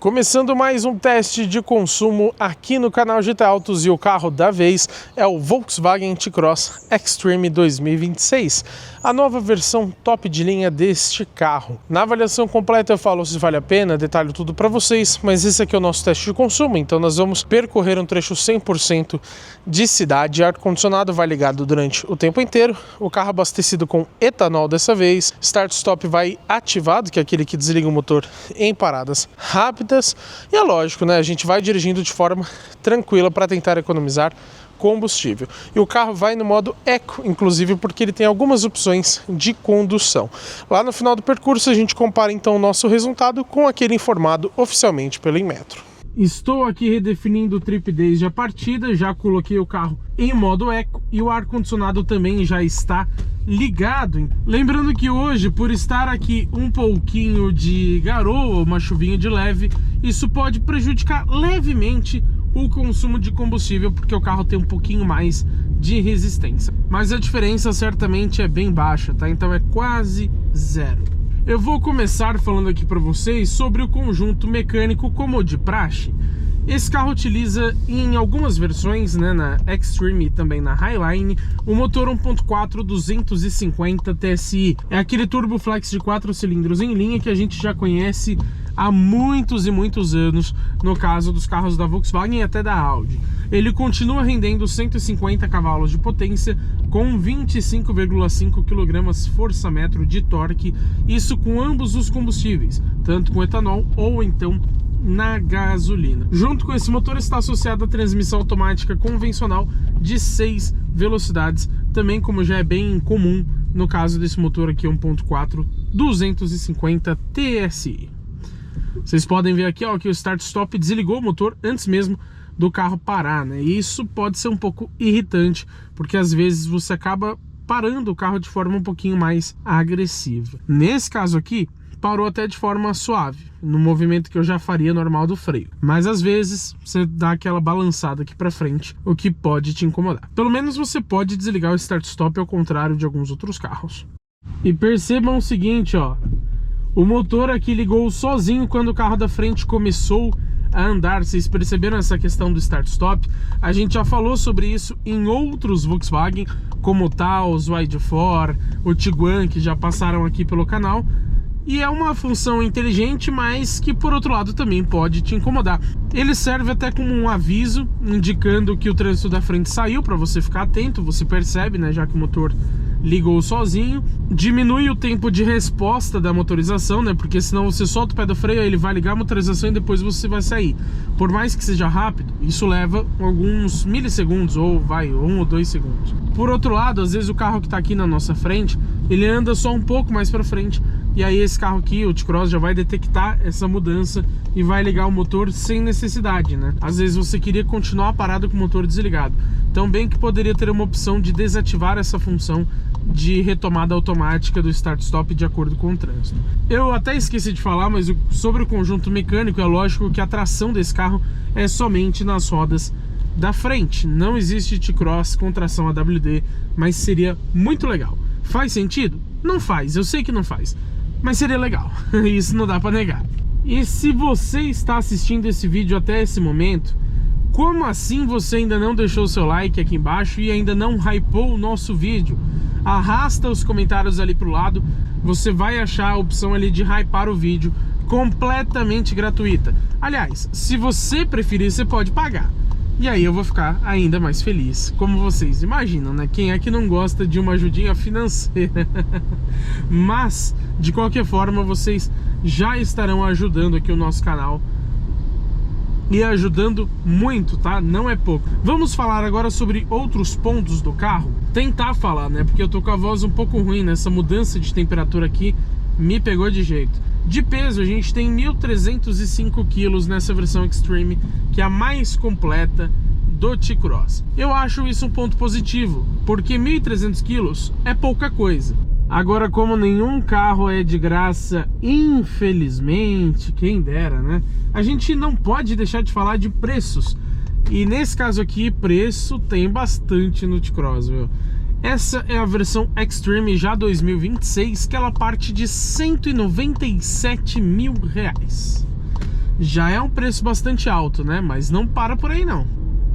Começando mais um teste de consumo aqui no canal GT Autos, e o carro da vez é o Volkswagen T-Cross Extreme 2026, a nova versão top de linha deste carro. Na avaliação completa eu falo se vale a pena, detalho tudo para vocês, mas esse aqui é o nosso teste de consumo, então nós vamos percorrer um trecho 100% de cidade. Ar-condicionado vai ligado durante o tempo inteiro, o carro abastecido com etanol dessa vez, start-stop vai ativado, que é aquele que desliga o motor em paradas rápidas. E é lógico, né? A gente vai dirigindo de forma tranquila para tentar economizar combustível. E o carro vai no modo Eco, inclusive porque ele tem algumas opções de condução. Lá no final do percurso a gente compara então o nosso resultado com aquele informado oficialmente pelo Inmetro. Estou aqui redefinindo o trip desde a partida, já coloquei o carro em modo Eco e o ar-condicionado também já está ligado. Lembrando que hoje, por estar aqui um pouquinho de garoa, uma chuvinha de leve, isso pode prejudicar levemente o consumo de combustível, porque o carro tem um pouquinho mais de resistência. Mas a diferença certamente é bem baixa, tá? Então é quase zero. Eu vou começar falando aqui para vocês sobre o conjunto mecânico como de praxe. Esse carro utiliza em algumas versões, né, na Extreme e também na Highline, o motor 1.4 250 TSI. É aquele turbo flex de 4 cilindros em linha que a gente já conhece há muitos e muitos anos, no caso dos carros da Volkswagen e até da Audi. Ele continua rendendo 150 cavalos de potência com 25,5 kgfm de torque, isso com ambos os combustíveis, tanto com etanol ou então na gasolina. Junto com esse motor está associada a transmissão automática convencional de 6 velocidades, também como já é bem comum no caso desse motor aqui 1.4 250 TSI. Vocês podem ver aqui, ó, que o start-stop desligou o motor antes mesmo do carro parar, né? E isso pode ser um pouco irritante, porque às vezes você acaba parando o carro de forma um pouquinho mais agressiva. Nesse caso aqui, parou até de forma suave, no movimento que eu já faria normal do freio. Mas às vezes você dá aquela balançada aqui para frente, o que pode te incomodar. Pelo menos você pode desligar o start-stop ao contrário de alguns outros carros. E percebam o seguinte, ó. O motor aqui ligou sozinho quando o carro da frente começou a andar. Vocês perceberam essa questão do start-stop? A gente já falou sobre isso em outros Volkswagen, como o Taos, o ID4, o Tiguan, que já passaram aqui pelo canal. E é uma função inteligente, mas que por outro lado também pode te incomodar. Ele serve até como um aviso, indicando que o trânsito da frente saiu, para você ficar atento. Você percebe, né, já que o motor ligou sozinho. Diminui o tempo de resposta da motorização, né, porque senão você solta o pé do freio, ele vai ligar a motorização e depois você vai sair. Por mais que seja rápido, isso leva alguns milissegundos, ou vai 1 ou 2 segundos. Por outro lado, às vezes o carro que está aqui na nossa frente, ele anda só um pouco mais para frente, e aí esse carro aqui, o T-Cross, já vai detectar essa mudança e vai ligar o motor sem necessidade, né? Às vezes você queria continuar parado com o motor desligado. Então bem que poderia ter uma opção de desativar essa função de retomada automática do start-stop de acordo com o trânsito. Eu até esqueci de falar, mas sobre o conjunto mecânico, é lógico que a tração desse carro é somente nas rodas da frente. Não existe T-Cross com tração AWD, mas seria muito legal. Faz sentido? Não faz, eu sei que não faz, mas seria legal, isso não dá pra negar. E se você está assistindo esse vídeo até esse momento, como assim você ainda não deixou o seu like aqui embaixo e ainda não hypou o nosso vídeo? Arrasta os comentários ali pro lado, você vai achar a opção ali de hypar o vídeo, completamente gratuita. Aliás, se você preferir, você pode pagar. E aí eu vou ficar ainda mais feliz, como vocês imaginam, né? Quem é que não gosta de uma ajudinha financeira? Mas, de qualquer forma, vocês já estarão ajudando aqui o nosso canal. E ajudando muito, tá? Não é pouco. Vamos falar agora sobre outros pontos do carro. Tentar falar, né? Porque eu tô com a voz um pouco ruim, nessa mudança de temperatura aqui me pegou de jeito. De peso, a gente tem 1.305 kg nessa versão Extreme, que é a mais completa do T-Cross. Eu acho isso um ponto positivo, porque 1.300 kg é pouca coisa. Agora, como nenhum carro é de graça, infelizmente, quem dera, né? A gente não pode deixar de falar de preços. E nesse caso aqui, preço tem bastante no T-Cross, viu? Essa é a versão Extreme já 2026, que ela parte de R$197 mil. já é um preço bastante alto, né? Mas não para por aí não.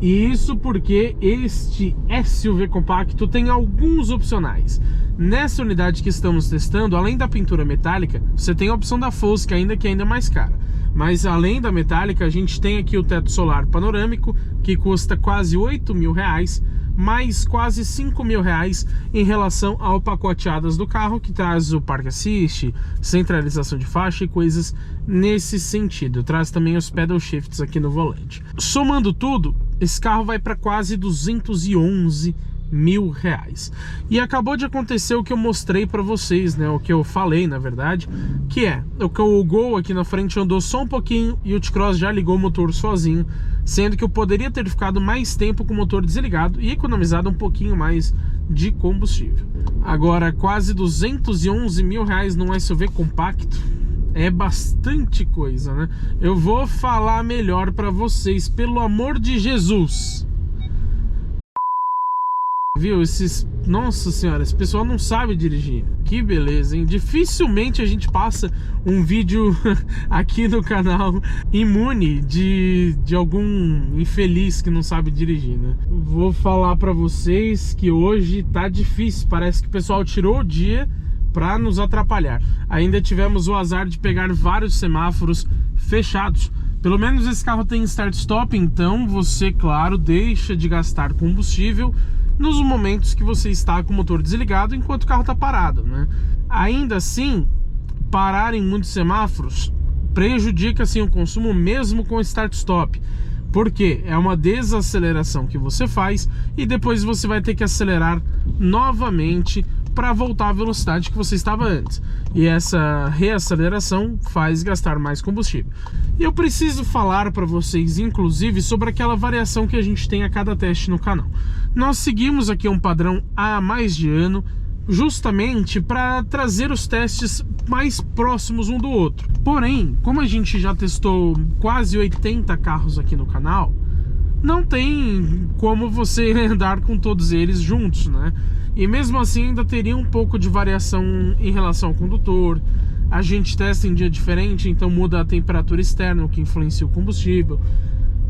E isso porque este SUV compacto tem alguns opcionais. Nessa unidade que estamos testando, além da pintura metálica, você tem a opção da Fosca ainda, que é ainda mais cara. Mas além da metálica, a gente tem aqui o teto solar panorâmico, que custa quase R$8.000, mais quase R$5.000 em relação ao pacote ADAS do carro, que traz o Park Assist, centralização de faixa e coisas nesse sentido. Traz também os pedal shifts aqui no volante. Somando tudo, esse carro vai para quase R$211.000. E acabou de acontecer o que eu mostrei para vocês, né? O que eu falei, na verdade, que é o Gol aqui na frente andou só um pouquinho e o T-Cross já ligou o motor sozinho, sendo que eu poderia ter ficado mais tempo com o motor desligado e economizado um pouquinho mais de combustível. Agora, quase R$211.000 num SUV compacto é bastante coisa, né? Eu vou falar melhor para vocês, pelo amor de Jesus. Viu? Nossa senhora, esse pessoal não sabe dirigir. Que beleza, hein? Dificilmente a gente passa um vídeo aqui no canal imune de algum infeliz que não sabe dirigir, né? Vou falar pra vocês que hoje tá difícil. Parece que o pessoal tirou o dia pra nos atrapalhar. Ainda tivemos o azar de pegar vários semáforos fechados. Pelo menos esse carro tem start-stop, então você, claro, deixa de gastar combustível nos momentos que você está com o motor desligado enquanto o carro está parado, né? Ainda assim, parar em muitos semáforos prejudica assim o consumo mesmo com start-stop, porque é uma desaceleração que você faz e depois você vai ter que acelerar novamente para voltar à velocidade que você estava antes. E essa reaceleração faz gastar mais combustível. E eu preciso falar para vocês, inclusive, sobre aquela variação que a gente tem a cada teste no canal. Nós seguimos aqui um padrão há mais de ano, justamente para trazer os testes mais próximos um do outro. Porém, como a gente já testou quase 80 carros aqui no canal, não tem como você andar com todos eles juntos, né? E mesmo assim ainda teria um pouco de variação em relação ao condutor. A gente testa em dia diferente, então muda a temperatura externa, o que influencia o combustível.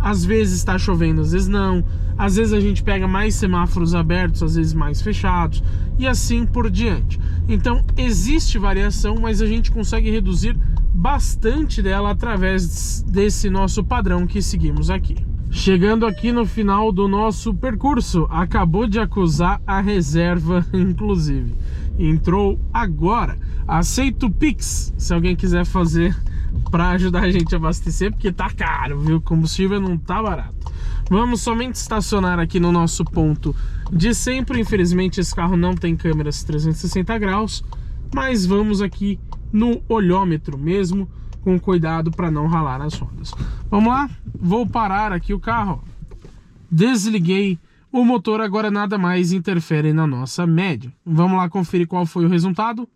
Às vezes está chovendo, às vezes não. Às vezes a gente pega mais semáforos abertos, às vezes mais fechados, e assim por diante. Então existe variação, mas a gente consegue reduzir bastante dela através desse nosso padrão que seguimos aqui. Chegando aqui no final do nosso percurso, acabou de acusar a reserva, inclusive. Entrou agora. Aceito o Pix, se alguém quiser fazer para ajudar a gente a abastecer, porque tá caro, viu? O combustível não tá barato. Vamos somente estacionar aqui no nosso ponto de sempre. Infelizmente esse carro não tem câmeras 360 graus, mas vamos aqui no olhômetro mesmo, com cuidado para não ralar as rodas. Vamos lá? Vou parar aqui o carro. Desliguei o motor, agora nada mais interfere na nossa média. Vamos lá conferir qual foi o resultado.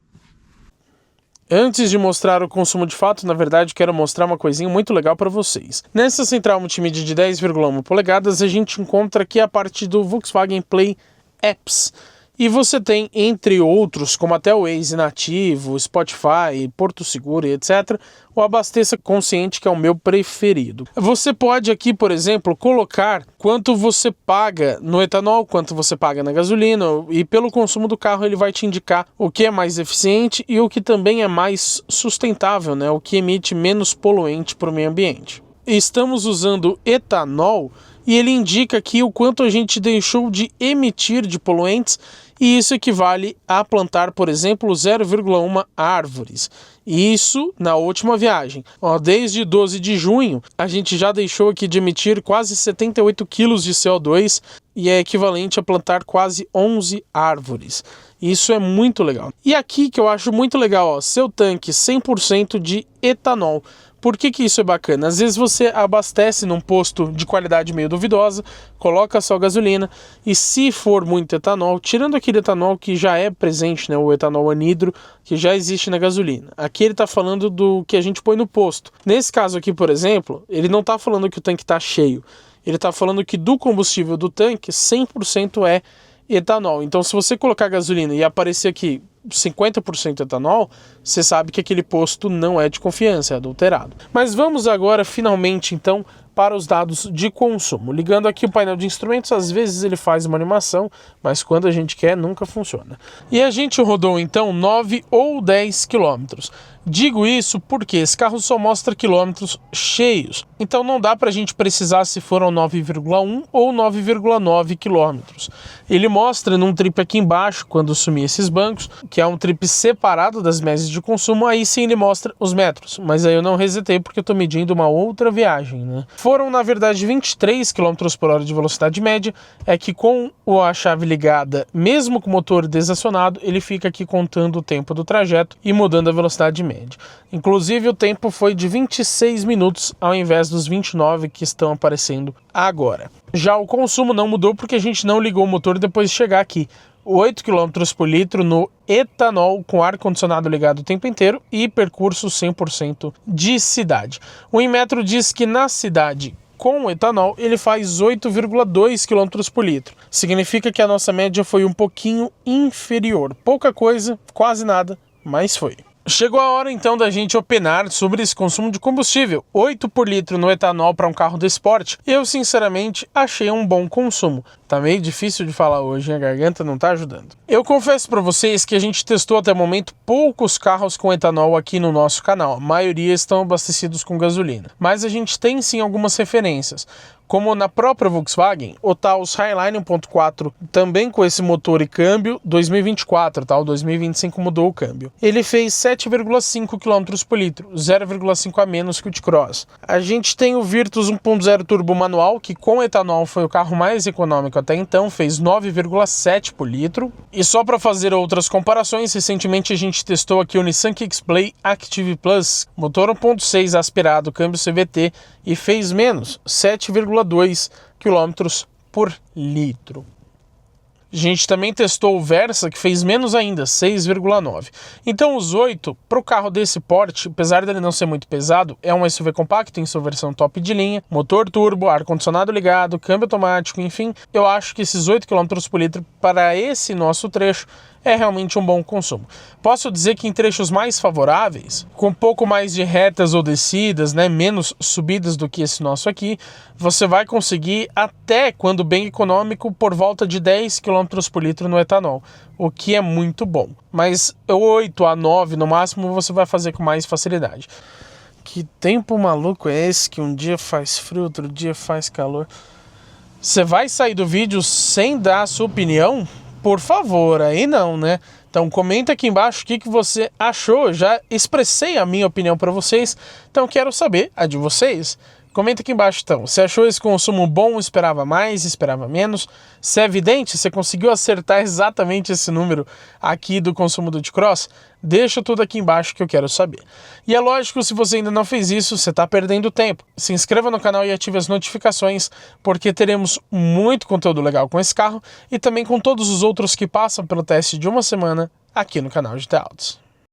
Antes de mostrar o consumo de fato, na verdade, quero mostrar uma coisinha muito legal para vocês. Nessa central multimídia de 10,1 polegadas, a gente encontra aqui a parte do Volkswagen Play Apps. E você tem, entre outros, como até o Waze nativo, Spotify, Porto Seguro e etc., o Abasteça Consciente, que é o meu preferido. Você pode aqui, por exemplo, colocar quanto você paga no etanol, quanto você paga na gasolina, e pelo consumo do carro ele vai te indicar o que é mais eficiente e o que também é mais sustentável, né? O que emite menos poluente para o meio ambiente. Estamos usando etanol e ele indica aqui o quanto a gente deixou de emitir de poluentes, e isso equivale a plantar, por exemplo, 0,1 árvores. Isso na última viagem. Desde 12 de junho, a gente já deixou aqui de emitir quase 78 quilos de CO2 e é equivalente a plantar quase 11 árvores. Isso é muito legal. E aqui que eu acho muito legal, seu tanque 100% de etanol. Por que isso é bacana? Às vezes você abastece num posto de qualidade meio duvidosa, coloca só gasolina e se for muito etanol, tirando aquele etanol que já é presente, né, o etanol anidro, que já existe na gasolina. Aqui ele está falando do que a gente põe no posto. Nesse caso aqui, por exemplo, ele não está falando que o tanque está cheio. Ele está falando que do combustível do tanque, 100% é etanol. Então se você colocar gasolina e aparecer aqui 50% etanol, você sabe que aquele posto não é de confiança, é adulterado. Mas vamos agora, finalmente, então, para os dados de consumo. Ligando aqui o painel de instrumentos, às vezes ele faz uma animação, mas quando a gente quer, nunca funciona. E a gente rodou, então, 9 ou 10 quilômetros. Digo isso porque esse carro só mostra quilômetros cheios, então não dá para a gente precisar se foram 9,1 ou 9,9 quilômetros. Ele mostra num trip aqui embaixo, quando sumir esses bancos, que é um trip separado das médias de consumo, aí sim ele mostra os metros, mas aí eu não resetei porque eu estou medindo uma outra viagem, né? Foram, na verdade, 23 km por hora de velocidade média, é que com a chave ligada, mesmo com o motor desacionado, ele fica aqui contando o tempo do trajeto e mudando a velocidade média. Inclusive o tempo foi de 26 minutos ao invés dos 29 que estão aparecendo agora. Já o consumo não mudou porque a gente não ligou o motor depois de chegar aqui. 8 km por litro no etanol com ar-condicionado ligado o tempo inteiro e percurso 100% de cidade. O Inmetro diz que na cidade com etanol ele faz 8,2 km por litro. Significa que a nossa média foi um pouquinho inferior. Pouca coisa, quase nada, mas foi. Chegou a hora então da gente opinar sobre esse consumo de combustível. 8 por litro no etanol para um carro de esporte, eu sinceramente achei um bom consumo. Tá meio difícil de falar hoje, a garganta não tá ajudando. Eu confesso para vocês que a gente testou até o momento poucos carros com etanol aqui no nosso canal. A maioria estão abastecidos com gasolina. Mas a gente tem sim algumas referências. Como na própria Volkswagen, o Taos Highline 1.4, também com esse motor e câmbio, 2024, tá? O 2025 mudou o câmbio. Ele fez 7,5 km por litro, 0,5 a menos que o T-Cross. A gente tem o Virtus 1.0 turbo manual, que com etanol foi o carro mais econômico até então, fez 9,7 por litro. E só para fazer outras comparações, recentemente a gente testou aqui o Nissan Kickplay Active Plus, motor 1.6 aspirado, câmbio CVT, e fez menos, 7,2 km por litro. A gente também testou o Versa, que fez menos ainda, 6,9. Então os 8, para o carro desse porte, apesar dele não ser muito pesado, é um SUV compacto em sua versão top de linha, motor turbo, ar-condicionado ligado, câmbio automático, enfim, eu acho que esses 8 km por litro para esse nosso trecho é realmente um bom consumo. Posso dizer que em trechos mais favoráveis, com um pouco mais de retas ou descidas, né, menos subidas do que esse nosso aqui, você vai conseguir até, quando bem econômico, por volta de 10 km por litro no etanol, o que é muito bom. Mas 8 a 9 no máximo você vai fazer com mais facilidade. Que tempo maluco é esse que um dia faz frio, outro dia faz calor? Você vai sair do vídeo sem dar a sua opinião? Por favor, aí não, né? Então comenta aqui embaixo o que você achou. Já expressei a minha opinião para vocês, então quero saber a de vocês. Comenta aqui embaixo então, você achou esse consumo bom, esperava mais, esperava menos? Se é evidente, você conseguiu acertar exatamente esse número aqui do consumo do T-Cross? Deixa tudo aqui embaixo que eu quero saber. E é lógico, se você ainda não fez isso, você está perdendo tempo. Se inscreva no canal e ative as notificações, porque teremos muito conteúdo legal com esse carro e também com todos os outros que passam pelo teste de uma semana aqui no canal GT Autos.